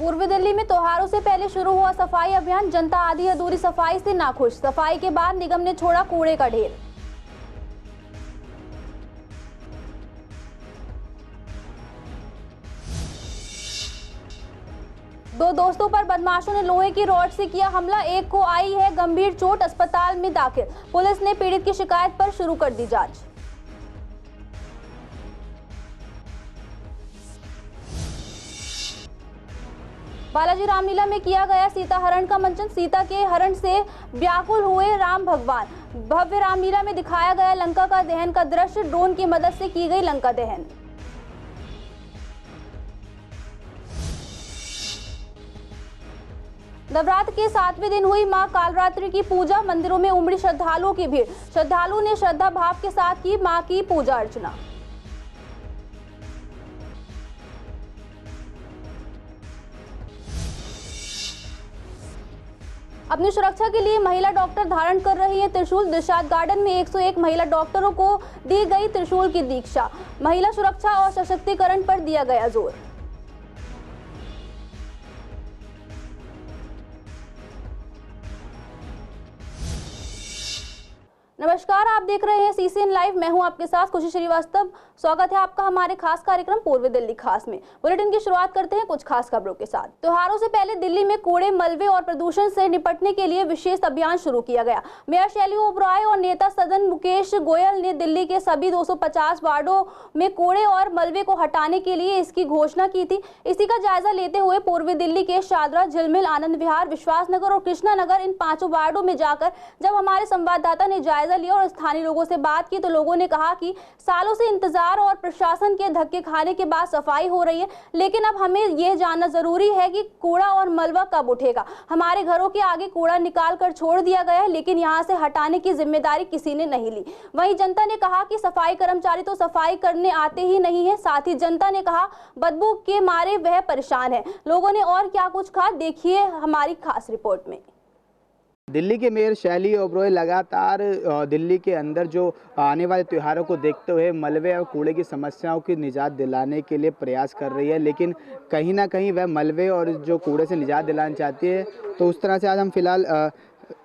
पूर्वी दिल्ली में त्योहारों से पहले शुरू हुआ सफाई अभियान। जनता आधी अधूरी सफाई से नाखुश। सफाई के बाद निगम ने छोड़ा कूड़े का ढेर। दो दोस्तों पर बदमाशों ने लोहे की रॉड से किया हमला। एक को आई है गंभीर चोट, अस्पताल में दाखिल। पुलिस ने पीड़ित की शिकायत पर शुरू कर दी जांच। बालाजी रामलीला में किया गया सीता हरण का मंचन। सीता के हरण से व्याकुल हुए राम भगवान। भव्य रामलीला में दिखाया गया लंका का दहन का दृश्य। ड्रोन की मदद से की गई लंका दहन। नवरात्र के 7वें दिन हुई मां कालरात्रि की पूजा। मंदिरों में उमड़ी श्रद्धालुओं की भीड़। श्रद्धालुओं ने श्रद्धा भाव के साथ की मां की पूजा अर्चना। अपनी सुरक्षा के लिए महिला डॉक्टर धारण कर रही हैं त्रिशूल। दिशाद गार्डन में 101 महिला डॉक्टरों को दी गई त्रिशूल की दीक्षा। महिला सुरक्षा और सशक्तिकरण पर दिया गया जोर। नमस्कार, आप देख रहे हैं सीसीएन लाइव। मैं हूं आपके साथ खुशी श्रीवास्तव। स्वागत है आपका हमारे खास कार्यक्रम पूर्वी दिल्ली खास में। बुलेटिन की शुरुआत करते हैं कुछ खास खबरों के साथ। त्योहारों से पहले दिल्ली में कूड़े, मलबे और प्रदूषण से निपटने के लिए विशेष अभियान शुरू किया गया। मेयर शैली ओबरॉय और नेता सदन मुकेश गोयल ने दिल्ली के सभी 250 वार्डों में कूड़े और मलबे को हटाने के लिए इसकी घोषणा की थी। इसी का जायजा लेते हुए पूर्वी दिल्ली के शादरा, झिलमिल, आनंद विहार, विश्वास नगर और कृष्णा नगर, इन 5 वार्डों में जाकर जब हमारे संवाददाता ने जायजा लिया और स्थानीय लोगों से बात की तो लोगों ने कहा कि सालों से इंतजार और प्रशासन के धक्के खाने के बाद सफाई हो रही है, लेकिन अब हमें यह जानना जरूरी है कि कूड़ा और मलबा कब उठेगा। हमारे घरों के आगे कूड़ा निकाल कर छोड़ दिया गया है, लेकिन यहां से हटाने की जिम्मेदारी किसी ने नहीं ली। वहीं जनता ने कहा कि सफाई कर्मचारी तो सफाई करने आते ही नहीं है। साथ ही जनता ने कहा बदबू के मारे वह परेशान है। लोगों ने और क्या कुछ कहा, देखिए हमारी खास रिपोर्ट में। दिल्ली के मेयर शैली ओबरॉय लगातार दिल्ली के अंदर जो आने वाले त्योहारों को देखते हुए मलबे और कूड़े की समस्याओं की निजात दिलाने के लिए प्रयास कर रही है, लेकिन कहीं ना कहीं वह मलबे और जो कूड़े से निजात दिलाना चाहती है। तो उस तरह से आज हम फिलहाल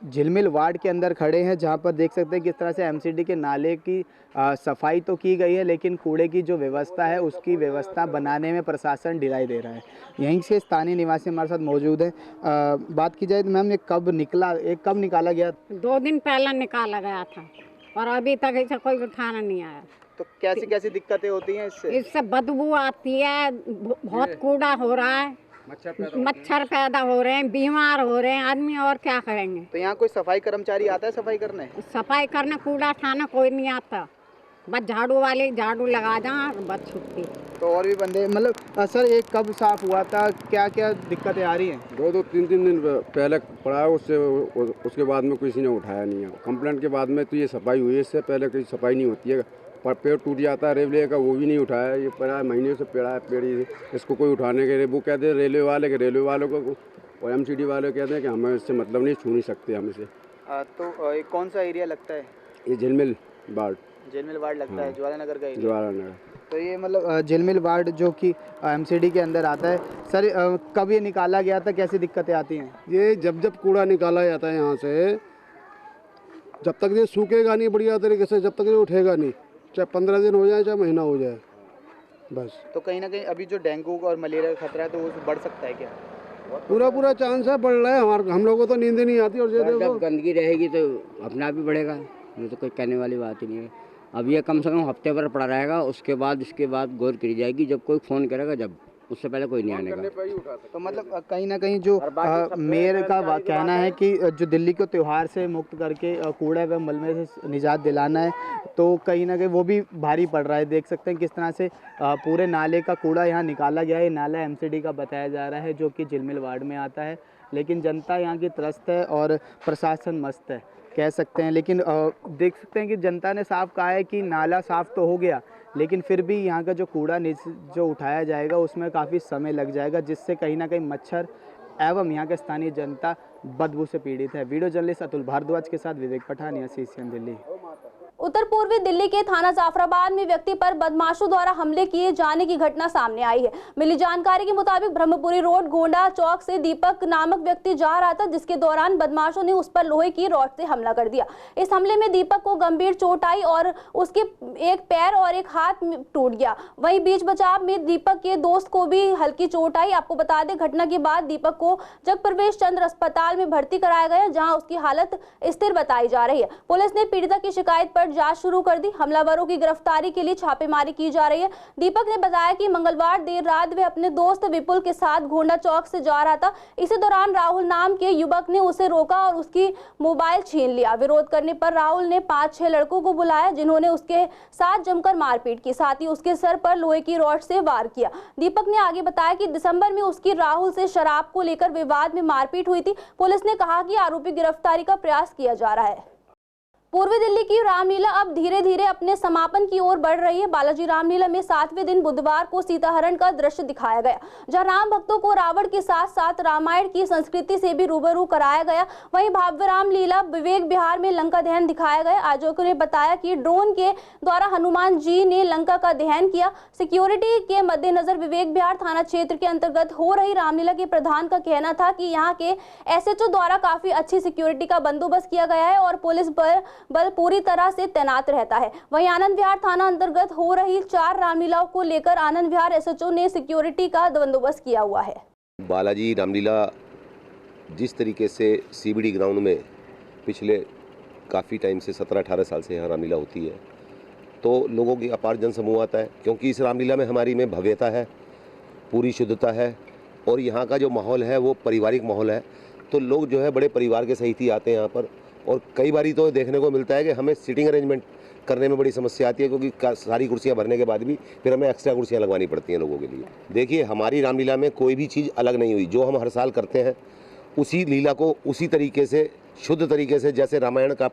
झिलमिल वार्ड के अंदर खड़े हैं, जहां पर देख सकते हैं किस तरह से एमसीडी के नाले की सफाई तो की गई है, लेकिन कूड़े की जो व्यवस्था है उसकी व्यवस्था बनाने में प्रशासन ढिलाई दे रहा है। यहीं से स्थानीय निवासी हमारे साथ मौजूद हैं। बात की जाए तो मैम, ये कब निकाला गया? 2 दिन पहले निकाला गया था और अभी तक इसे कोई उठाना नहीं आया। तो कैसी कैसी दिक्कतें होती हैं इससे बदबू आती है, बहुत कूड़ा हो रहा है, मच्छर पैदा हो रहे हैं, बीमार हो रहे हैं आदमी, और क्या करेंगे। तो यहाँ कोई सफाई कर्मचारी आता है सफाई करने? कूड़ा उठाना कोई नहीं आता, बस झाड़ू वाले झाड़ू लगा जा, बस छुट्टी। तो और भी बंदे, मतलब सर ये कब साफ हुआ था, क्या क्या दिक्कतें आ रही हैं? 2-3 दिन पहले पड़ा है, उसके बाद में किसी ने उठाया नहीं है। कंप्लेंट के बाद में तो ये सफाई हुई है, इससे पहले कोई सफाई नहीं होती है। पेड़ टूट जाता है रेलवे का, वो भी नहीं उठाया। ये पड़ा है, महीने से पेड़ा है पेड़, इसको कोई उठाने के वो कहते हैं रेलवे वालों को, और एमसीडी वाले कहते हैं कि हमें इससे मतलब नहीं, छू नहीं सकते हम इसे। तो ये कौन सा एरिया लगता है? ये झिलमिल वार्ड लगता है, ज्वाला नगर का एरिया। ज्वाला नगर। तो ये मतलब झिलमिल वार्ड जो कि एमसीडी के अंदर आता है। सर कब ये निकाला गया था, कैसी दिक्कतें आती हैं? ये जब कूड़ा निकाला जाता है यहाँ से, जब तक ये सूखेगा नहीं बढ़िया तरीके से, जब तक ये उठेगा नहीं, चाहे 15 दिन हो जाए चाहे महीना हो जाए, बस। तो कहीं ना कहीं अभी जो डेंगू और मलेरिया का खतरा है तो वो बढ़ सकता है क्या? पूरा चांस है, बढ़ रहा है। हम लोगों को तो नींद नहीं आती। और जब गंदगी रहेगी तो अपना भी बढ़ेगा, ये तो कोई कहने वाली बात ही नहीं है। अब ये कम से कम हफ्ते भर पड़ा रहेगा, इसके बाद गौर करी जाएगी। जब कोई फ़ोन करेगा, जब उससे पहले कोई नहीं आने का। तो मतलब कहीं ना कहीं जो मेयर का कहना है कि जो दिल्ली को त्यौहार से मुक्त करके कूड़ा व मलबे से निजात दिलाना है, तो कहीं ना कहीं वो भी भारी पड़ रहा है। देख सकते हैं किस तरह से पूरे नाले का कूड़ा यहाँ निकाला गया है। नाला एमसीडी का बताया जा रहा है, जो कि झिलमिल वार्ड में आता है, लेकिन जनता यहाँ की त्रस्त है और प्रशासन मस्त है, कह सकते हैं। लेकिन देख सकते हैं कि जनता ने साफ कहा है कि नाला साफ़ तो हो गया, लेकिन फिर भी यहाँ का जो कूड़ा जो उठाया जाएगा उसमें काफ़ी समय लग जाएगा, जिससे कहीं ना कहीं मच्छर एवं यहाँ के स्थानीय जनता बदबू से पीड़ित है। वीडियो जर्नलिस्ट अतुल भारद्वाज के साथ विवेक पठानिया, सीसीएन दिल्ली। उत्तर पूर्वी दिल्ली के थाना जाफराबाद में व्यक्ति पर बदमाशों द्वारा हमले किए जाने की घटना सामने आई है। मिली जानकारी के मुताबिक ब्रह्मपुरी रोड गोंडा चौक से दीपक नामक व्यक्ति जा रहा था, जिसके दौरान बदमाशों ने उस पर लोहे की रॉड से हमला कर दिया। इस हमले में दीपक को गंभीर चोट आई और उसके एक पैर और एक हाथ टूट गया। वहीं बीच बचाव में दीपक के दोस्त को भी हल्की चोट आई। आपको बता दें, घटना के बाद दीपक को जगप्रवेश चंद्र अस्पताल में भर्ती कराया गया, जहां उसकी हालत स्थिर बताई जा रही है। पुलिस ने पीड़िता की शिकायत पर जांच शुरू कर दी। हमलावरों की गिरफ्तारी के लिए छापेमारी की जा रही है। दीपक ने बताया कि मंगलवार देर रात वे अपने दोस्त विपुल के साथ गोंडा चौक से जा रहा था। इसी दौरान राहुल नाम के युवक ने उसे रोका और उसकी मोबाइल छीन लिया। विरोध करने पर राहुल ने 5-6 लड़कों को बुलाया, जिन्होंने उसके साथ जमकर मारपीट की, साथ ही उसके सर पर लोहे की रॉड से वार किया। दीपक ने आगे बताया कि दिसंबर में उसकी राहुल से शराब को लेकर विवाद में मारपीट हुई थी। पुलिस ने कहा कि आरोपी गिरफ्तारी का प्रयास किया जा रहा है। पूर्वी दिल्ली की रामलीला अब धीरे धीरे अपने समापन की ओर बढ़ रही है। बालाजी रामलीला में 7वें दिन बुधवार को सीताहरण का दृश्य दिखाया गया, जहां राम भक्तों को रावण के साथ साथ रामायण की संस्कृति से भी रूबरू कराया गया। वहीं भव्य रामलीला विवेक विहार में लंका दहन दिखाया गया। आयोजकों ने बताया कि ड्रोन के द्वारा हनुमान जी ने लंका का दहन किया। सिक्योरिटी के मद्देनजर विवेक विहार थाना क्षेत्र के अंतर्गत हो रही रामलीला के प्रधान का कहना था कि यहाँ के SHO द्वारा काफी अच्छी सिक्योरिटी का बंदोबस्त किया गया है और पुलिस बल पूरी तरह से तैनात रहता है। वहीं आनंद विहार थाना अंतर्गत हो रही 4 रामलीलाओं को लेकर आनंद विहार SHO ने सिक्योरिटी का बंदोबस्त किया हुआ है। बालाजी रामलीला जिस तरीके से CBD ग्राउंड में पिछले काफ़ी टाइम से 17-18 साल से यहाँ रामलीला होती है, तो लोगों की अपार जनसमूह आता है, क्योंकि इस रामलीला में हमारी में भव्यता है, पूरी शुद्धता है और यहाँ का जो माहौल है वो पारिवारिक माहौल है। तो लोग जो है बड़े परिवार के सहित ही आते हैं यहाँ पर। और कई बारी तो देखने को मिलता है कि हमें सीटिंग अरेंजमेंट करने में बड़ी समस्या आती है, क्योंकि सारी कुर्सियां भरने के बाद भी फिर हमें एक्स्ट्रा कुर्सियां लगवानी पड़ती हैं लोगों के लिए। देखिए, हमारी रामलीला में कोई भी चीज़ अलग नहीं हुई। जो हम हर साल करते हैं उसी लीला को उसी तरीके से, शुद्ध तरीके से, जैसे रामायण का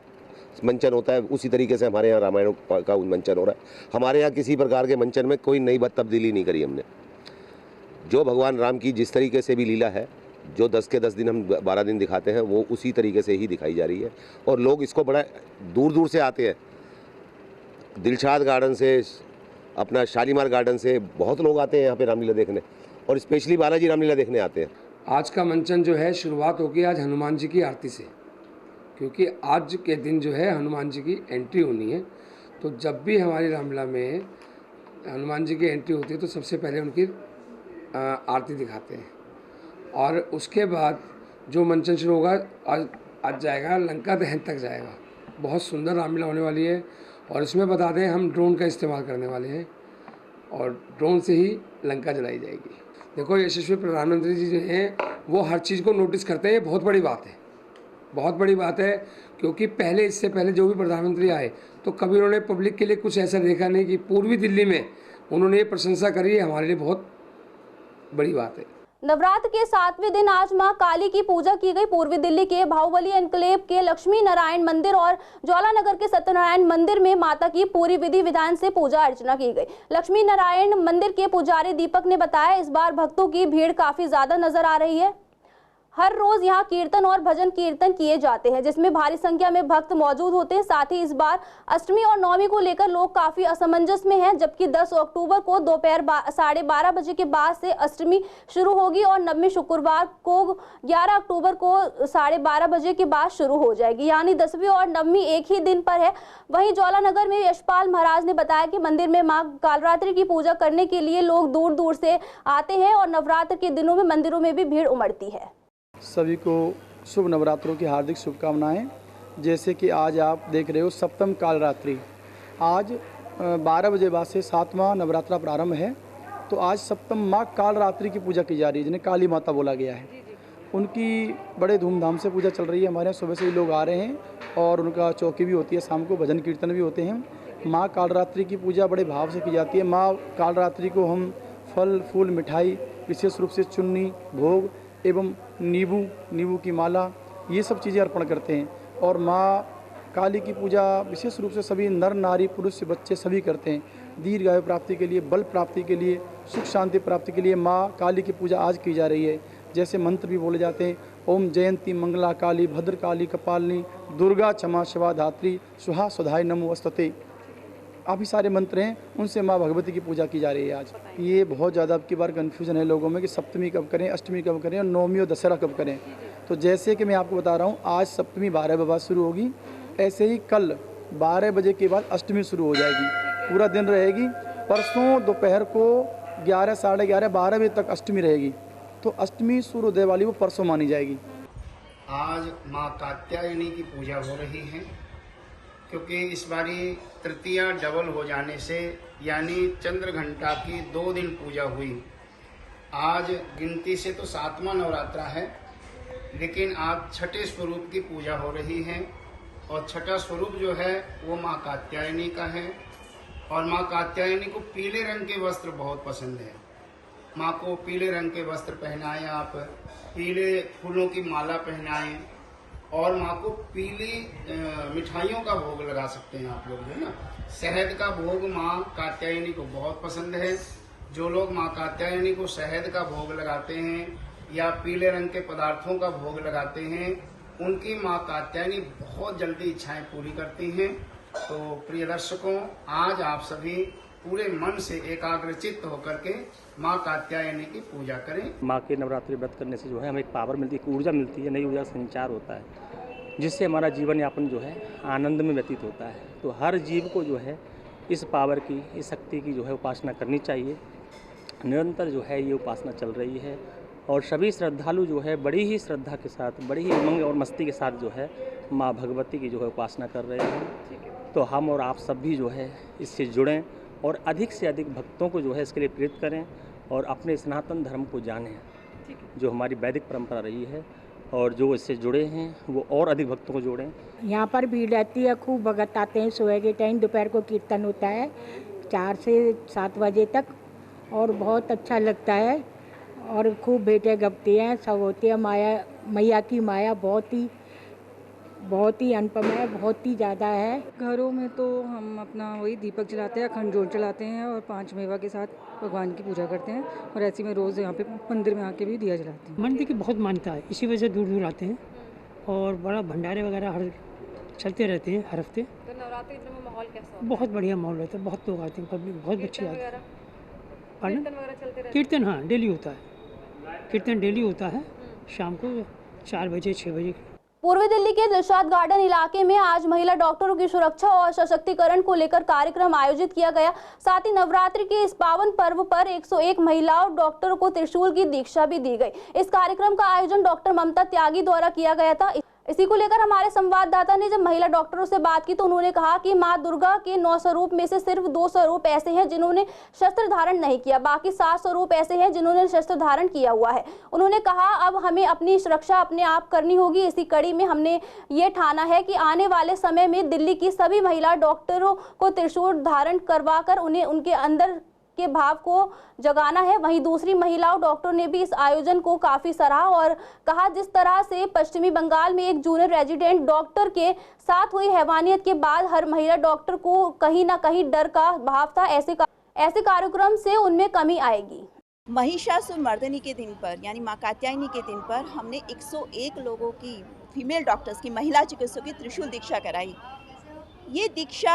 मंचन होता है उसी तरीके से हमारे यहाँ रामायण का मंचन हो रहा है। हमारे यहाँ किसी प्रकार के मंचन में कोई नई तब्दीली नहीं करी हमने। जो भगवान राम की जिस तरीके से भी लीला है, जो 10 के 10 दिन हम 12 दिन दिखाते हैं, वो उसी तरीके से ही दिखाई जा रही है। और लोग इसको बड़ा दूर दूर से आते हैं। दिलशाद गार्डन से, अपना शालीमार गार्डन से बहुत लोग आते हैं यहाँ पे रामलीला देखने, और स्पेशली बालाजी रामलीला देखने आते हैं। आज का मंचन जो है, शुरुआत होगी आज हनुमान जी की आरती से, क्योंकि आज के दिन जो है हनुमान जी की एंट्री होनी है। तो जब भी हमारी रामलीला में हनुमान जी की एंट्री होती है तो सबसे पहले उनकी आरती दिखाते हैं, और उसके बाद जो मंचन शुरू होगा आज जाएगा लंका दहन तक जाएगा। बहुत सुंदर रामलीला होने वाली है। और इसमें बता दें, हम ड्रोन का इस्तेमाल करने वाले हैं और ड्रोन से ही लंका जलाई जाएगी। देखो, यशस्वी प्रधानमंत्री जी जो हैं वो हर चीज़ को नोटिस करते हैं। ये बहुत बड़ी बात है, बहुत बड़ी बात है, क्योंकि पहले, इससे पहले जो भी प्रधानमंत्री आए तो कभी उन्होंने पब्लिक के लिए कुछ ऐसा देखा नहीं कि पूर्वी दिल्ली में उन्होंने ये प्रशंसा करी है। हमारे लिए बहुत बड़ी बात है। नवरात्र के 7वें दिन आज मां काली की पूजा की गई। पूर्वी दिल्ली के बाहुबली एनक्लेव के लक्ष्मी नारायण मंदिर और ज्वालानगर के सत्यनारायण मंदिर में माता की पूरी विधि विधान से पूजा अर्चना की गई। लक्ष्मी नारायण मंदिर के पुजारी दीपक ने बताया, इस बार भक्तों की भीड़ काफी ज्यादा नजर आ रही है। हर रोज यहाँ कीर्तन और भजन कीर्तन किए जाते हैं, जिसमें भारी संख्या में भक्त मौजूद होते हैं। साथ ही इस बार अष्टमी और नवमी को लेकर लोग काफी असमंजस में हैं, जबकि 10 अक्टूबर को दोपहर 12:30 बजे के बाद से अष्टमी शुरू होगी और नवमी शुक्रवार को 11 अक्टूबर को 12:30 बजे के बाद शुरू हो जाएगी, यानी 10वीं और नवमी एक ही दिन पर है। वहीं ज्वालानगर में यशपाल महाराज ने बताया कि मंदिर में मां कालरात्रि की पूजा करने के लिए लोग दूर दूर से आते हैं और नवरात्र के दिनों में मंदिरों में भी भीड़ उमड़ती है। सभी को शुभ नवरात्रों की हार्दिक शुभकामनाएं। जैसे कि आज आप देख रहे हो सप्तम कालरात्रि, आज 12 बजे बाद से 7वां नवरात्रा प्रारंभ है। तो आज सप्तम माँ कालरात्रि की पूजा की जा रही है, जिन्हें काली माता बोला गया है। उनकी बड़े धूमधाम से पूजा चल रही है। हमारे यहाँ सुबह से ही लोग आ रहे हैं और उनका चौकी भी होती है, शाम को भजन कीर्तन भी होते हैं। माँ कालरात्रि की पूजा बड़े भाव से की जाती है। माँ कालरात्रि को हम फल फूल मिठाई, विशेष रूप से चुन्नी, भोग एवं नींबू की माला, ये सब चीज़ें अर्पण करते हैं। और माँ काली की पूजा विशेष रूप से सभी नर नारी पुरुष बच्चे सभी करते हैं। दीर्घायु प्राप्ति के लिए, बल प्राप्ति के लिए, सुख शांति प्राप्ति के लिए माँ काली की पूजा आज की जा रही है। जैसे मंत्र भी बोले जाते हैं, ओम जयंती मंगला काली भद्रकाली कपालिनी दुर्गा क्षमा शिवा धात्री सुहा सुधाय नमोस्तुते। काफ़ी सारे मंत्र हैं, उनसे माँ भगवती की पूजा की जा रही है। आज ये बहुत ज़्यादा अब की बार कन्फ्यूज़न है लोगों में कि सप्तमी कब करें, अष्टमी कब करें और नवमी और दशहरा कब करें। तो जैसे कि मैं आपको बता रहा हूँ, आज सप्तमी 12 बजे बाद शुरू होगी, ऐसे ही कल 12 बजे के बाद अष्टमी शुरू हो जाएगी, पूरा दिन रहेगी। परसों दोपहर को 11, साढ़े 11, 12 बजे तक अष्टमी रहेगी। तो अष्टमी सूर्योदय वाली वो परसों मानी जाएगी। आज माँ कात्यायनी की पूजा हो रही है, क्योंकि इस बारी तृतीया डबल हो जाने से यानी चंद्र घंटा की 2 दिन पूजा हुई। आज गिनती से तो 7वां नवरात्रा है, लेकिन आज छठे स्वरूप की पूजा हो रही है और छठा स्वरूप जो है वो माँ कात्यायनी का है। और माँ कात्यायनी को पीले रंग के वस्त्र बहुत पसंद है। माँ को पीले रंग के वस्त्र पहनाएं, आप पीले फूलों की माला पहनाएं और माँ को पीली मिठाइयों का भोग लगा सकते हैं आप लोग, है ना। शहद का भोग माँ कात्यायनी को बहुत पसंद है। जो लोग माँ कात्यायनी को शहद का भोग लगाते हैं या पीले रंग के पदार्थों का भोग लगाते हैं, उनकी माँ कात्यायनी बहुत जल्दी इच्छाएं पूरी करती हैं। तो प्रिय दर्शकों, आज आप सभी पूरे मन से एकाग्रचित्त होकर के माँ कात्यायनी की पूजा करें। माँ के नवरात्रि व्रत करने से जो है हमें एक पावर मिलती है, एक ऊर्जा मिलती है, नई ऊर्जा संचार होता है, जिससे हमारा जीवन यापन जो है आनंद में व्यतीत होता है। तो हर जीव को जो है इस पावर की, इस शक्ति की जो है उपासना करनी चाहिए। निरंतर जो है ये उपासना चल रही है और सभी श्रद्धालु जो है बड़ी ही श्रद्धा के साथ, बड़ी ही उमंग और मस्ती के साथ जो है माँ भगवती की जो है उपासना कर रहे हैं। तो हम और आप सब भी जो है इससे जुड़ें और अधिक से अधिक भक्तों को जो है इसके लिए प्रेरित करें और अपने सनातन धर्म को जानें, जो हमारी वैदिक परंपरा रही है, और जो इससे जुड़े हैं वो और अधिक भक्तों को जोड़ें। यहाँ पर भीड़ रहती है, खूब भगत आते हैं। सुबह के टाइम दोपहर को कीर्तन होता है 4 से 7 बजे तक और बहुत अच्छा लगता है और खूब भेंटें गपती हैं, सब होती है। मैया की माया बहुत ही अनुपम है, बहुत ही ज़्यादा है। घरों में तो हम अपना वही दीपक जलाते हैं, अखंड जोत जलाते हैं और 5 मेवा के साथ भगवान की पूजा करते हैं। और ऐसे में रोज़ यहाँ पे मंदिर में आके भी दिया जलाते हैं। मंदिर की बहुत मान्यता है, इसी वजह से दूर दूर आते हैं और बड़ा भंडारे वगैरह हर चलते रहते हैं हर हफ्ते। तो नवरात्रि में माहौल कैसा है? बहुत बढ़िया माहौल रहता है, बहुत लोग आते हैं, पब्लिक बहुत अच्छी आती है। कीर्तन वगैरह चलते रहते हैं? कीर्तन हाँ डेली होता है, कीर्तन डेली होता है शाम को 4 बजे 6 बजे। पूर्वी दिल्ली के दिलशाद गार्डन इलाके में आज महिला डॉक्टरों की सुरक्षा और सशक्तिकरण को लेकर कार्यक्रम आयोजित किया गया। साथ ही नवरात्रि के इस पावन पर्व पर 101 महिलाओं डॉक्टरों को त्रिशूल की दीक्षा भी दी गई। इस कार्यक्रम का आयोजन डॉक्टर ममता त्यागी द्वारा किया गया था। इसी को लेकर हमारे संवाददाता ने जब महिला डॉक्टरों से बात की तो उन्होंने कहा कि मां दुर्गा के 9 स्वरूप में से सिर्फ 2 स्वरूप ऐसे हैं जिन्होंने शस्त्र धारण नहीं किया, बाकी 7 स्वरूप ऐसे हैं जिन्होंने शस्त्र धारण किया हुआ है। उन्होंने कहा अब हमें अपनी सुरक्षा अपने आप करनी होगी। इसी कड़ी में हमने ये ठाना है कि आने वाले समय में दिल्ली की सभी महिला डॉक्टरों को त्रिशूल धारण करवाकर उन्हें उनके अंदर के भाव को जगाना है। वहीं दूसरी महिलाओं डॉक्टरों ने भी इस आयोजन को काफी सराहा और कहा जिस तरह से पश्चिमी बंगाल में एक जूनियर रेजिडेंट डॉक्टर के साथ हुई हैवानियत के बाद हर महिला डॉक्टर को कहीं ना कहीं डर का भाव था, ऐसे कार्यक्रम से उनमें कमी आएगी। महिषासुरमर्दिनी के दिन पर यानी मां कात्यायनी के दिन पर हमने 101 लोगों की फीमेल डॉक्टर्स की, महिला चिकित्सकों की त्रिशूल दीक्षा कराई। ये दीक्षा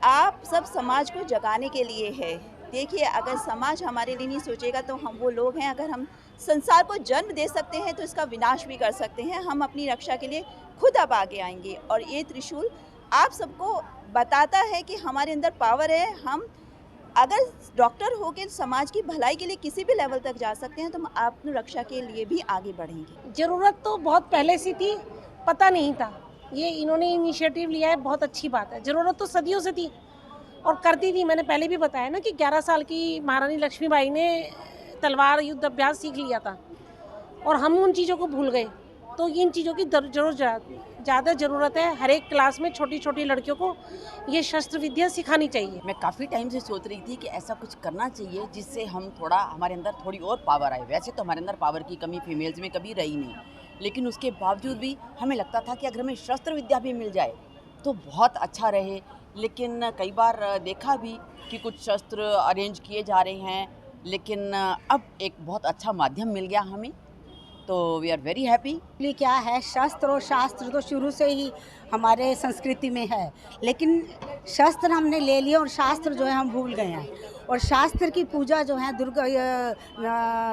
आप सब समाज को जगाने के लिए है। देखिए, अगर समाज हमारे लिए नहीं सोचेगा तो हम वो लोग हैं, अगर हम संसार को जन्म दे सकते हैं तो इसका विनाश भी कर सकते हैं। हम अपनी रक्षा के लिए खुद अब आगे आएंगे और ये त्रिशूल आप सबको बताता है कि हमारे अंदर पावर है। हम अगर डॉक्टर हो के समाज की भलाई के लिए किसी भी लेवल तक जा सकते हैं तो हम अपनी रक्षा के लिए भी आगे बढ़ेंगे। ज़रूरत तो बहुत पहले से थी, पता नहीं था। ये इन्होंने इनिशिएटिव लिया है, बहुत अच्छी बात है। ज़रूरत तो सदियों से थी और करती थी। मैंने पहले भी बताया ना कि 11 साल की महारानी लक्ष्मीबाई ने तलवार युद्ध अभ्यास सीख लिया था और हम उन चीज़ों को भूल गए। तो इन चीज़ों की ज़्यादा ज़रूरत है। हर एक क्लास में छोटी छोटी लड़कियों को ये शस्त्र विद्या सिखानी चाहिए। मैं काफ़ी टाइम से सोच रही थी कि ऐसा कुछ करना चाहिए जिससे हम थोड़ा, हमारे अंदर थोड़ी और पावर आए। वैसे तो हमारे अंदर पावर की कमी फीमेल्स में कभी रही नहीं, लेकिन उसके बावजूद भी हमें लगता था कि अगर हमें शस्त्र विद्या भी मिल जाए तो बहुत अच्छा रहे। लेकिन कई बार देखा भी कि कुछ शस्त्र अरेंज किए जा रहे हैं, लेकिन अब एक बहुत अच्छा माध्यम मिल गया हमें तो वी आर वेरी हैप्पी। क्या है, शस्त्र और शास्त्र तो शुरू से ही हमारे संस्कृति में है, लेकिन शस्त्र हमने ले लिए और शास्त्र जो है हम भूल गए हैं। और शास्त्र की पूजा जो है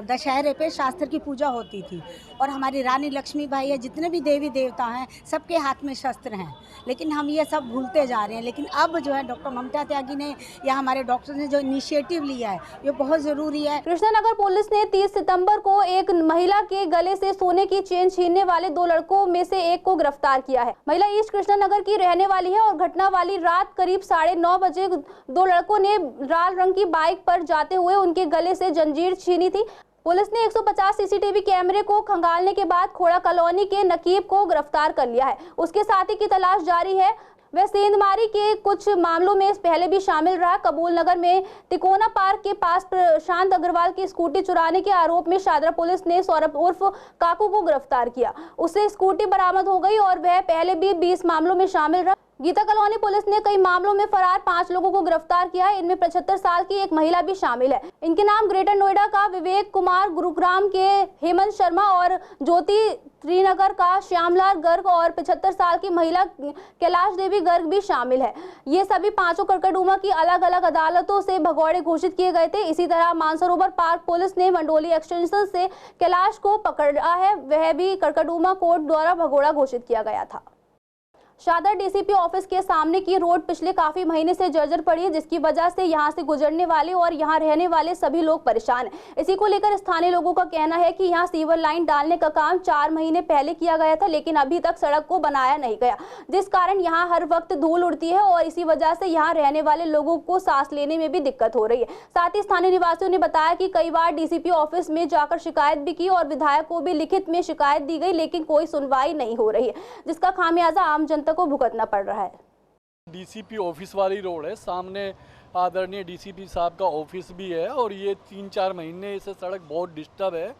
दशहरे पे शास्त्र की पूजा होती थी, और हमारी रानी लक्ष्मीबाई है, जितने भी देवी देवता हैं सबके हाथ में शस्त्र हैं, लेकिन हम ये सब भूलते जा रहे हैं। लेकिन अब जो है डॉक्टर ममता त्यागी ने या हमारे डॉक्टर ने जो इनिशिएटिव लिया है ये बहुत ज़रूरी है। कृष्णानगर पुलिस ने 30 सितंबर को एक महिला के गले से सोने की चेन छीनने वाले 2 लड़कों में से एक को गिरफ्तार किया है। महिला ईस्ट कृष्णानगर की रहने वाली है और घटना वाली रात करीब 9:30 बजे 2 लड़कों ने लाल रंग की बाइक पर जाते हुए उनके गले से जंजीर छीनी थी। पुलिस ने 150 सीसीटीवी कैमरे को खंगालने के बाद खोड़ा कॉलोनी के नकीब को गिरफ्तार कर लिया है। उसके साथी की तलाश जारी है। वह सेंधमारी के कुछ मामलों में पहले भी शामिल रहा। कबूल नगर में तिकोना पार्क के पास प्रशांत अग्रवाल की स्कूटी चुराने के आरोप में शादरा पुलिस ने सौरभ उर्फ काकू को गिरफ्तार किया। उससे स्कूटी बरामद हो गई और वह पहले भी 20 मामलों में शामिल रहा। गीता कॉलोनी पुलिस ने कई मामलों में फरार 5 लोगों को गिरफ्तार किया है। इनमें 75 साल की एक महिला भी शामिल है। इनके नाम ग्रेटर नोएडा का विवेक कुमार, गुरुग्राम के हेमंत शर्मा और ज्योति श्रीनगर का श्यामलाल गर्ग और 75 साल की महिला कैलाश देवी गर्ग भी शामिल है। ये सभी 5 कड़कड़डूमा की अलग अलग अदालतों से भगौड़े घोषित किए गए थे। इसी तरह मानसरोवर पार्क पुलिस ने मंडोली एक्सटेंशन से कैलाश को पकड़ा है। वह भी कड़कड़डूमा कोर्ट द्वारा भगौड़ा घोषित किया गया था। शादर डीसीपी ऑफिस के सामने की रोड पिछले काफी महीने से जर्जर पड़ी है, जिसकी वजह से यहां से गुजरने वाले और यहां रहने वाले सभी लोग परेशान हैं। इसी को लेकर स्थानीय लोगों का कहना है कि यहां सीवर लाइन डालने का काम 4 महीने पहले किया गया था, लेकिन अभी तक सड़क को बनाया नहीं गया, जिस कारण यहां हर वक्त धूल उड़ती है और इसी वजह से यहां रहने वाले लोगों को सांस लेने में भी दिक्कत हो रही है। साथ ही स्थानीय निवासियों ने बताया कि कई बार डीसीपी ऑफिस में जाकर शिकायत भी की और विधायक को भी लिखित में शिकायत दी गई, लेकिन कोई सुनवाई नहीं हो रही है, जिसका खामियाजा आम जनता को भुगतना पड़ रहा है। डीसीपी ऑफिस वाली रोड है, सामने आदरणीय डीसीपी साहब का ऑफिस भी है और ये 3-4 महीने से सड़क बहुत डिस्टर्ब है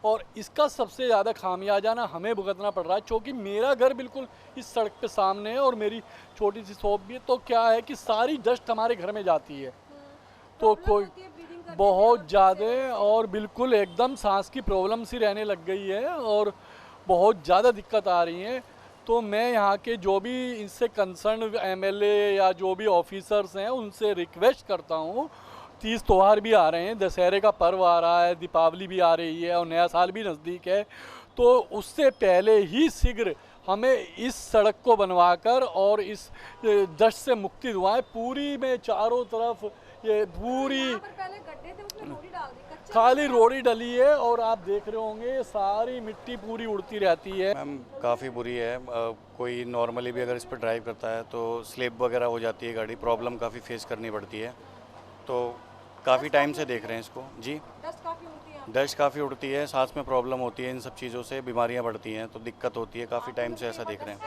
और इसका सबसे ज़्यादा खामियाजा ना हमें भुगतना पड़ रहा है, क्योंकि मेरा घर बिल्कुल इस सड़क पे सामने है और मेरी छोटी सी शॉप भी है। तो क्या है कि सारी डस्ट हमारे घर में जाती है, तो कोई बहुत ज़्यादा और बिल्कुल एकदम सांस की प्रॉब्लम सी रहने लग गई है और बहुत ज़्यादा दिक्कत आ रही है। तो मैं यहाँ के जो भी इससे कंसर्न एमएलए या जो भी ऑफिसर्स हैं उनसे रिक्वेस्ट करता हूँ, 30 त्यौहार भी आ रहे हैं, दशहरे का पर्व आ रहा है, दीपावली भी आ रही है और नया साल भी नज़दीक है, तो उससे पहले ही शीघ्र हमें इस सड़क को बनवाकर और इस डस्ट से मुक्ति दिलवाएं। पूरी में चारों तरफ ये पूरी खाली रोड़ी डली है और आप देख रहे होंगे सारी मिट्टी पूरी उड़ती रहती है। मैम काफ़ी बुरी है। कोई नॉर्मली भी अगर इस पर ड्राइव करता है तो स्लिप वगैरह हो जाती है गाड़ी, प्रॉब्लम काफ़ी फेस करनी पड़ती है। तो काफ़ी टाइम से देख रहे हैं इसको जी। डस्ट काफ़ी उड़ती है, सांस में प्रॉब्लम होती है, इन सब चीज़ों से बीमारियां बढ़ती हैं, तो दिक्कत होती है। काफ़ी टाइम से ऐसा देख रहे हैं।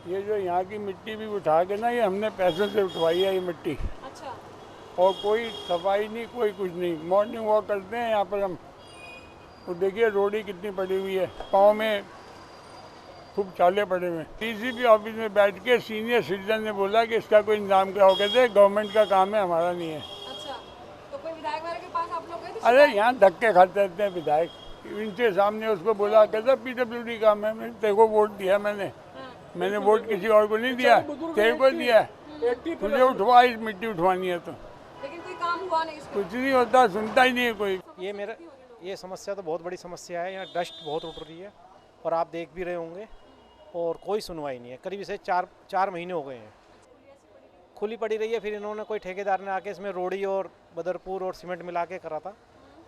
ये जो यहाँ की मिट्टी भी उठा के ना, ये हमने पैसों से उठवाई है ये मिट्टी। अच्छा। और कोई सफाई नहीं, कोई कुछ नहीं। मॉर्निंग वॉक करते हैं यहाँ पर हम, तो देखिए रोडी कितनी पड़ी हुई है, पाँव में खूब चाले पड़े हुए। डीसीपी ऑफिस में बैठ के सीनियर सिटीजन ने बोला कि इसका कोई इंतजाम कराओ, कहते गवर्नमेंट का काम है, हमारा नहीं है। अच्छा, तो कोई विधायक के पास आप लोग गए थे? अरे यहाँ धक्के खाते रहते हैं विधायक, इनके सामने उसको बोला, कहते PWD काम है, तेरे को वोट दिया मैंने वोट किसी और को नहीं दिया, तेरे को दिया, तुझे उठवा, इस मिट्टी उठवानी है। तो लेकिन कोई काम हुआ नहीं, कुछ नहीं होता, सुनता ही नहीं है कोई। ये समस्या तो बहुत बड़ी समस्या है। यहाँ डस्ट बहुत उठ रही है और आप देख भी रहे होंगे, और कोई सुनवाई नहीं है। करीब इसे 4 महीने हो गए हैं, खुली पड़ी रही है। फिर इन्होंने कोई ठेकेदार ने आके इसमें रोड़ी और बदरपुर और सीमेंट मिला के करा था,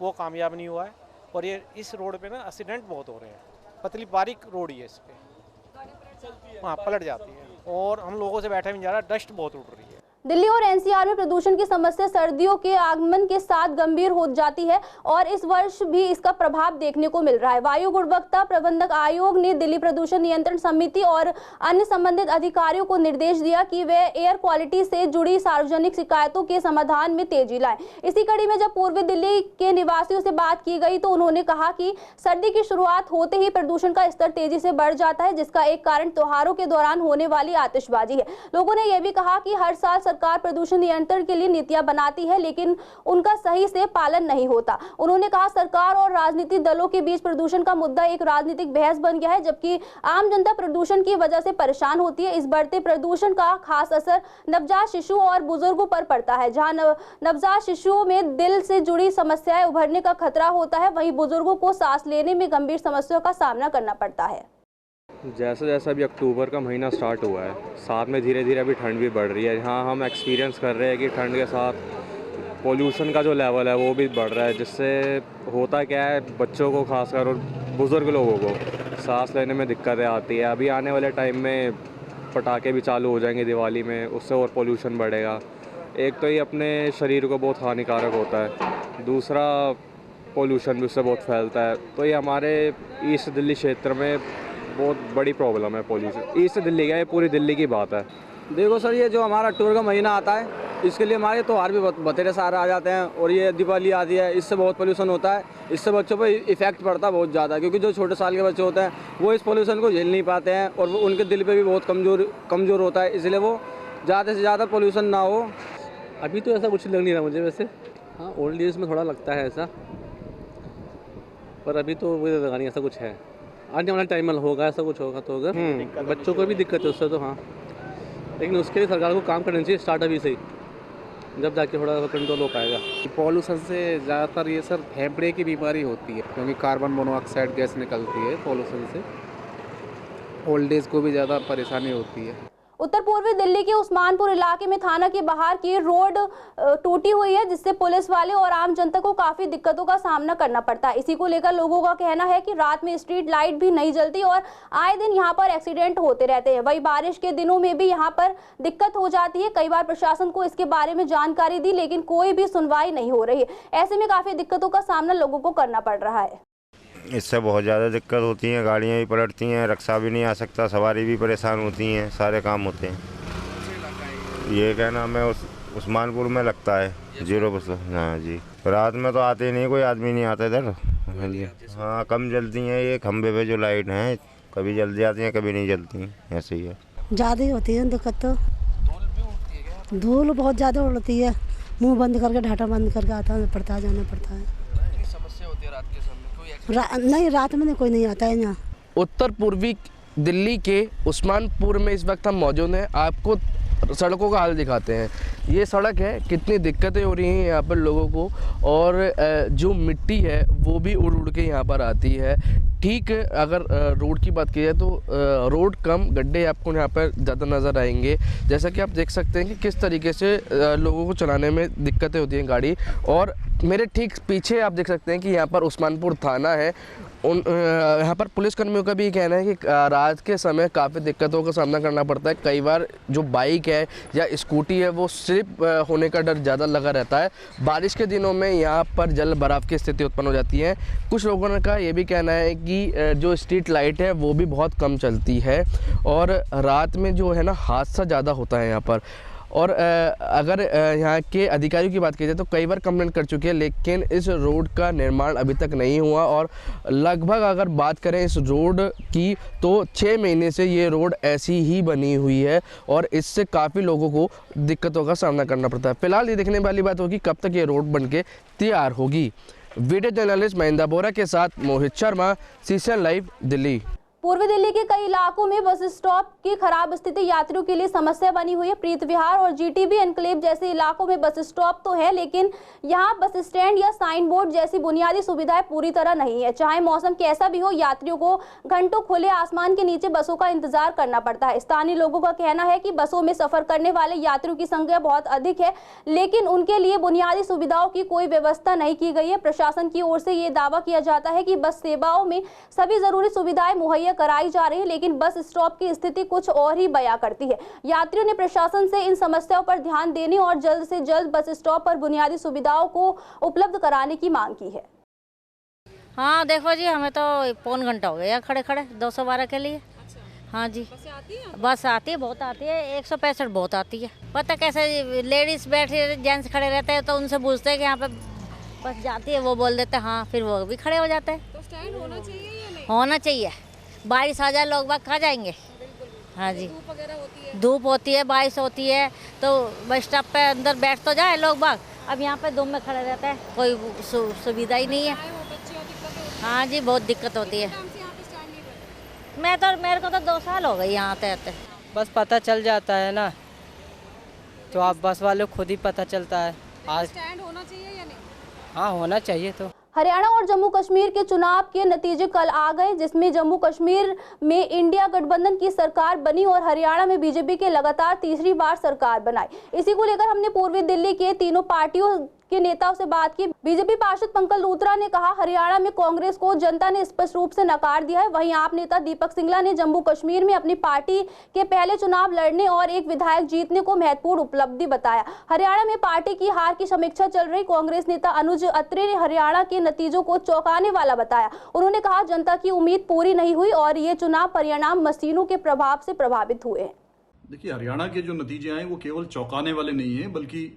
वो कामयाब नहीं हुआ है। और ये इस रोड पे ना एक्सीडेंट बहुत हो रहे हैं, पतली बारीक रोड ही है, इस पर वहाँ पलट जाती है और हम लोगों से बैठा भी नहीं जा रहा, डस्ट बहुत उड़ रही है। दिल्ली और एनसीआर में प्रदूषण की समस्या सर्दियों के आगमन के साथ गंभीर हो जाती है और इस वर्ष भी इसका प्रभाव देखने को मिल रहा है। वायु गुणवत्ता प्रबंधक आयोग ने दिल्ली प्रदूषण नियंत्रण समिति और अन्य संबंधित अधिकारियों को निर्देश दिया कि वे एयर क्वालिटी से जुड़ी सार्वजनिक शिकायतों के समाधान में तेजी लाएं। इसी कड़ी में जब पूर्वी दिल्ली के निवासियों से बात की गई तो उन्होंने कहा कि सर्दी की शुरुआत होते ही प्रदूषण का स्तर तेजी से बढ़ जाता है, जिसका एक कारण त्योहारों के दौरान होने वाली आतिशबाजी है। लोगों ने यह भी कहा कि हर साल सरकार प्रदूषण नियंत्रण के लिए नीतियां बनाती है लेकिन उनका सही से पालन नहीं होता। उन्होंने कहा सरकार और राजनीतिक दलों के बीच प्रदूषण का मुद्दा एक राजनीतिक बहस बन गया है, जबकि आम जनता प्रदूषण की वजह से परेशान होती है। इस बढ़ते प्रदूषण का खास असर नवजात शिशुओं और बुजुर्गों पर पड़ता है। जहां नवजात शिशुओं में दिल से जुड़ी समस्याएं उभरने का खतरा होता है, वहीं बुजुर्गों को सांस लेने में गंभीर समस्याओं का सामना करना पड़ता है। जैसे जैसे अभी अक्टूबर का महीना स्टार्ट हुआ है, साथ में धीरे धीरे अभी ठंड भी बढ़ रही है। यहाँ हम एक्सपीरियंस कर रहे हैं कि ठंड के साथ पोल्यूशन का जो लेवल है वो भी बढ़ रहा है, जिससे होता क्या है बच्चों को खासकर और बुज़ुर्ग लोगों को सांस लेने में दिक्कतें आती है। अभी आने वाले टाइम में पटाखे भी चालू हो जाएंगे दिवाली में, उससे और पोल्यूशन बढ़ेगा। एक तो ये अपने शरीर को बहुत हानिकारक होता है, दूसरा पोल्यूशन भी उससे बहुत फैलता है। तो ये हमारे ईस्ट दिल्ली क्षेत्र में बहुत बड़ी प्रॉब्लम है पोल्यूशन। ईस्ट दिल्ली का, ये पूरी दिल्ली की बात है। देखो सर, ये जो हमारा अक्टूबर का महीना आता है, इसके लिए हमारे त्यौहार भी बतेरे सारे आ जाते हैं और ये दिवाली आती है, इससे बहुत पोल्यूशन होता है। इससे बच्चों पर इफेक्ट पड़ता है बहुत ज़्यादा, क्योंकि जो छोटे साल के बच्चे होते हैं वो इस पोल्यूशन को झेल नहीं पाते हैं और वो उनके दिल पे भी बहुत कमज़ोर होता है, इसलिए वो ज़्यादा से ज़्यादा पोल्यूशन ना हो। अभी तो ऐसा कुछ लग नहीं रहा मुझे वैसे, हाँ ओल्ड एज में थोड़ा लगता है ऐसा, पर अभी तो मुझे लगा नहीं ऐसा कुछ है। आने वाला टाइम में होगा ऐसा कुछ होगा तो अगर बच्चों को भी दिक्कत है उससे तो हाँ, लेकिन उसके लिए सरकार को काम करना चाहिए स्टार्ट अभी से ही, जब जाके थोड़ा कंट्रोल हो पाएगा। पॉल्यूशन से ज़्यादातर ये सर फेफड़े की बीमारी होती है, क्योंकि कार्बन मोनोऑक्साइड गैस निकलती है पॉल्यूशन से। ओल्ड एज को भी ज़्यादा परेशानी होती है। उत्तर पूर्वी दिल्ली के उस्मानपुर इलाके में थाना के बाहर की रोड टूटी हुई है, जिससे पुलिस वाले और आम जनता को काफी दिक्कतों का सामना करना पड़ता है। इसी को लेकर लोगों का कहना है कि रात में स्ट्रीट लाइट भी नहीं जलती और आए दिन यहां पर एक्सीडेंट होते रहते हैं। वही बारिश के दिनों में भी यहां पर दिक्कत हो जाती है। कई बार प्रशासन को इसके बारे में जानकारी दी, लेकिन कोई भी सुनवाई नहीं हो रही है। ऐसे में काफी दिक्कतों का सामना लोगों को करना पड़ रहा है। इससे बहुत ज़्यादा दिक्कत होती है, गाड़ियाँ भी पलटती हैं, रक्षा भी नहीं आ सकता, सवारी भी परेशान होती हैं, सारे काम होते हैं। ये क्या नाम है, उस्मानपुर में लगता है 0 बस। हाँ जी, रात में तो आते ही नहीं, कोई आदमी नहीं आता इधर। हाँ जी, हाँ कम जलती हैं। ये खंबे पे जो लाइट हैं कभी जल जाती हैं कभी नहीं जलती, ऐसे ही है। ज़्यादा ही होती है दिक्कत तो, धूल बहुत ज़्यादा उड़ती है, मुँह बंद करके ढाटा बंद करके जाना पड़ता है। समस्या होती है रात के समय? नहीं, रात में कोई नहीं आता है यहाँ। उत्तर पूर्वी दिल्ली के उस्मानपुर में इस वक्त हम मौजूद हैं। आपको सड़कों का हाल दिखाते हैं। ये सड़क है, कितनी दिक्कतें हो रही हैं यहाँ पर लोगों को, और जो मिट्टी है वो भी उड़ उड़ के यहाँ पर आती है। ठीक अगर रोड की बात की जाए तो रोड कम, गड्ढे आपको यहाँ पर ज़्यादा नज़र आएंगे। जैसा कि आप देख सकते हैं कि किस तरीके से लोगों को चलाने में दिक्कतें होती हैं गाड़ी। और मेरे ठीक पीछे आप देख सकते हैं कि यहाँ पर उस्मानपुर थाना है। यहाँ पर पुलिसकर्मियों का भी कहना है कि रात के समय काफ़ी दिक्कतों का सामना करना पड़ता है। कई बार जो बाइक है या स्कूटी है वो स्लिप होने का डर ज़्यादा लगा रहता है। बारिश के दिनों में यहाँ पर जल भराव की स्थिति उत्पन्न हो जाती है। कुछ लोगों का ये भी कहना है कि जो स्ट्रीट लाइट है वो भी बहुत कम चलती है और रात में जो है ना हादसा ज़्यादा होता है यहाँ पर। और अगर यहाँ के अधिकारियों की बात की जाए तो कई बार कंप्लेंट कर चुके हैं, लेकिन इस रोड का निर्माण अभी तक नहीं हुआ। और लगभग अगर बात करें इस रोड की तो 6 महीने से ये रोड ऐसी ही बनी हुई है और इससे काफ़ी लोगों को दिक्कतों का सामना करना पड़ता है। फिलहाल ये देखने वाली बात होगी कब तक ये रोड बन के तैयार होगी। वीडियो जर्नलिस्ट महेंद्र बोरा के साथ मोहित शर्मा, CCN लाइव दिल्ली। पूर्वी दिल्ली के कई इलाकों में बस स्टॉप की खराब स्थिति यात्रियों के लिए समस्या बनी हुई है। प्रीत विहार और GTB एनक्लेव जैसे इलाकों में बस स्टॉप तो है, लेकिन यहाँ बस स्टैंड या साइन बोर्ड जैसी बुनियादी सुविधाएं पूरी तरह नहीं है। चाहे मौसम कैसा भी हो, यात्रियों को घंटों खुले आसमान के नीचे बसों का इंतजार करना पड़ता है। स्थानीय लोगों का कहना है कि बसों में सफर करने वाले यात्रियों की संख्या बहुत अधिक है, लेकिन उनके लिए बुनियादी सुविधाओं की कोई व्यवस्था नहीं की गई है। प्रशासन की ओर से ये दावा किया जाता है कि बस सेवाओं में सभी जरूरी सुविधाएं मुहैया कराई जा रही है, लेकिन बस स्टॉप की स्थिति कुछ और ही बयां करती है। यात्रियों ने प्रशासन से इन समस्याओं पर ध्यान देने और जल्द से जल्द बस स्टॉप पर बुनियादी सुविधाओं को उपलब्ध कराने की मांग की है। हाँ देखो जी, हमें तो 1.25 घंटा हो गया खड़े खड़े 212 के लिए। हाँ जी, बस आती है, बहुत आती है, 165 बहुत आती है। पता कैसे लेडीज बैठे जेंट्स खड़े रहते हैं तो उनसे पूछते हैं कि यहाँ पे बस जाती है, वो बोल देते हैं हाँ, फिर वो भी खड़े हो जाते हैं। तो स्टैंड होना चाहिए या नहीं? होना चाहिए। बारिश आ जाए लोग बाग कहाँ जाएंगे? हाँ जी, धूप होती है, बारिश होती है, तो बस स्टॉप पे अंदर बैठ तो जाए लोग बाग, अब यहाँ पे धूप में खड़े रहते हैं, कोई सुविधा ही नहीं है। हाँ जी, बहुत दिक्कत होती है। मेरे को तो 2 साल हो गए यहाँ आते। बस पता चल जाता है ना, तो आप बस वाले खुद ही पता चलता है। आज स्टैंड होना चाहिए या नहीं? हाँ, होना चाहिए। तो हरियाणा और जम्मू कश्मीर के चुनाव के नतीजे कल आ गए, जिसमें जम्मू कश्मीर में इंडिया गठबंधन की सरकार बनी और हरियाणा में बीजेपी के लगातार तीसरी बार सरकार बनाई। इसी को लेकर हमने पूर्वी दिल्ली के तीनों पार्टियों के नेताओं से बात की। बीजेपी पार्षद पंकज लूथरा ने कहा, हरियाणा में कांग्रेस को जनता ने स्पष्ट रूप से नकार दिया है। वहीं आप नेता दीपक सिंगला ने जम्मू कश्मीर में अपनी पार्टी के पहले चुनाव लड़ने और एक विधायक जीतने को महत्वपूर्ण उपलब्धि बताया। हरियाणा में पार्टी की हार की समीक्षा चल रही। कांग्रेस नेता अनुज अत्रे ने हरियाणा के नतीजों को चौंकाने वाला बताया। उन्होंने कहा, जनता की उम्मीद पूरी नहीं हुई और ये चुनाव परिणाम मशीनों के प्रभाव से प्रभावित हुए हैं। देखिए, हरियाणा के जो नतीजे आए वो केवल चौंकाने वाले नहीं है, बल्कि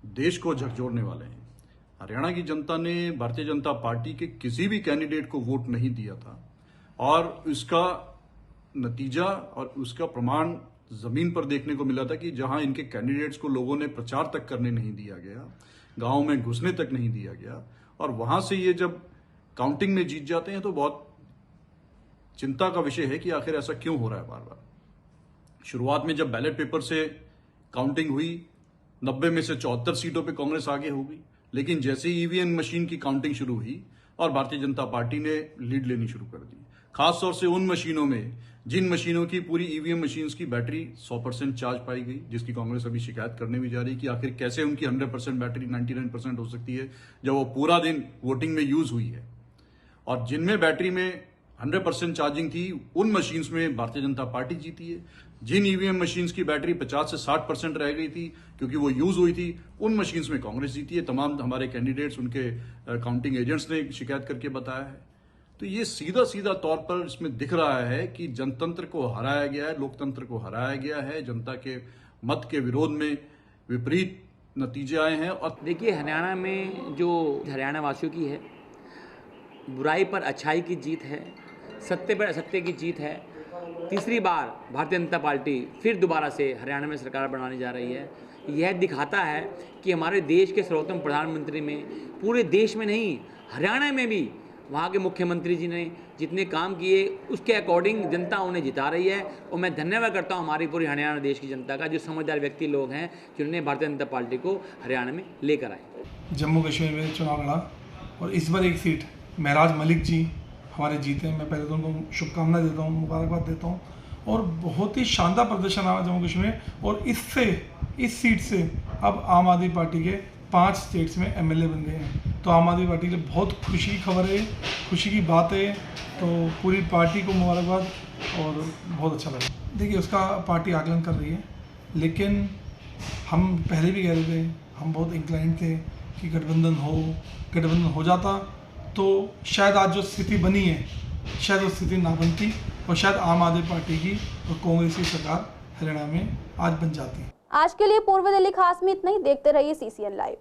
देश को झकझोरने वाले हैं। हरियाणा की जनता ने भारतीय जनता पार्टी के किसी भी कैंडिडेट को वोट नहीं दिया था और उसका नतीजा और उसका प्रमाण जमीन पर देखने को मिला था कि जहां इनके कैंडिडेट्स को लोगों ने प्रचार तक करने नहीं दिया गया, गांव में घुसने तक नहीं दिया गया, और वहां से ये जब काउंटिंग में जीत जाते हैं तो बहुत चिंता का विषय है कि आखिर ऐसा क्यों हो रहा है बार बार। शुरुआत में जब बैलेट पेपर से काउंटिंग हुई, 90 में से 74 सीटों पे कांग्रेस आगे हो गई, लेकिन जैसे ही ईवीएम मशीन की काउंटिंग शुरू हुई और भारतीय जनता पार्टी ने लीड लेनी शुरू कर दी, खासतौर से उन मशीनों में जिन मशीनों की पूरी ईवीएम मशीन्स की बैटरी 100% चार्ज पाई गई, जिसकी कांग्रेस अभी शिकायत करने भी जा रही कि आखिर कैसे उनकी 100% बैटरी 99% हो सकती है जब वो पूरा दिन वोटिंग में यूज हुई है। और जिनमें बैटरी में 100% चार्जिंग थी, उन मशीन्स में भारतीय जनता पार्टी जीती है। जिन ईवीएम मशीन्स की बैटरी 50 से 60% रह गई थी क्योंकि वो यूज हुई थी, उन मशीन्स में कांग्रेस जीती है। तमाम हमारे कैंडिडेट्स, उनके काउंटिंग एजेंट्स ने शिकायत करके बताया है। तो ये सीधा तौर पर इसमें दिख रहा है कि जनतंत्र को हराया गया है, लोकतंत्र को हराया गया है। जनता के मत के विरोध में विपरीत नतीजे आए हैं। और देखिए, हरियाणा में जो हरियाणा वासियों की है, बुराई पर अच्छाई की जीत है, सत्य पर असत्य की जीत है। तीसरी बार भारतीय जनता पार्टी फिर दोबारा से हरियाणा में सरकार बनाने जा रही है। यह दिखाता है कि हमारे देश के सर्वोत्तम प्रधानमंत्री में, पूरे देश में नहीं, हरियाणा में भी वहाँ के मुख्यमंत्री जी ने जितने काम किए उसके अकॉर्डिंग जनता उन्हें जिता रही है। और मैं धन्यवाद करता हूँ हमारी पूरी हरियाणा देश की जनता का, जो समझदार व्यक्ति लोग हैं जिन्होंने भारतीय जनता पार्टी को हरियाणा में लेकर आए। जम्मू कश्मीर में चुनाव लड़ा और इस बार एक सीट महराज मलिक जी हमारे जीते। मैं पहले तो उनको शुभकामनाएं देता हूँ, मुबारकबाद देता हूँ। और बहुत ही शानदार प्रदर्शन रहा जम्मू कश्मीर, और इस सीट से अब आम आदमी पार्टी के 5 स्टेट्स में एमएलए बन गए हैं। तो आम आदमी पार्टी के लिए बहुत खुशी की खबर है, खुशी की बात है। तो पूरी पार्टी को मुबारकबाद और बहुत अच्छा लगा। देखिए, उसका पार्टी आकलन कर रही है, लेकिन हम पहले भी कह रहे थे, हम बहुत इंक्लाइंड थे कि गठबंधन हो जाता तो शायद आज जो स्थिति बनी है, शायद वो स्थिति ना बनती और शायद आम आदमी पार्टी की और कांग्रेस की सरकार हरियाणा में आज बन जाती। आज के लिए पूर्व दिल्ली खास में इतना ही। देखते रहिए CCN लाइव।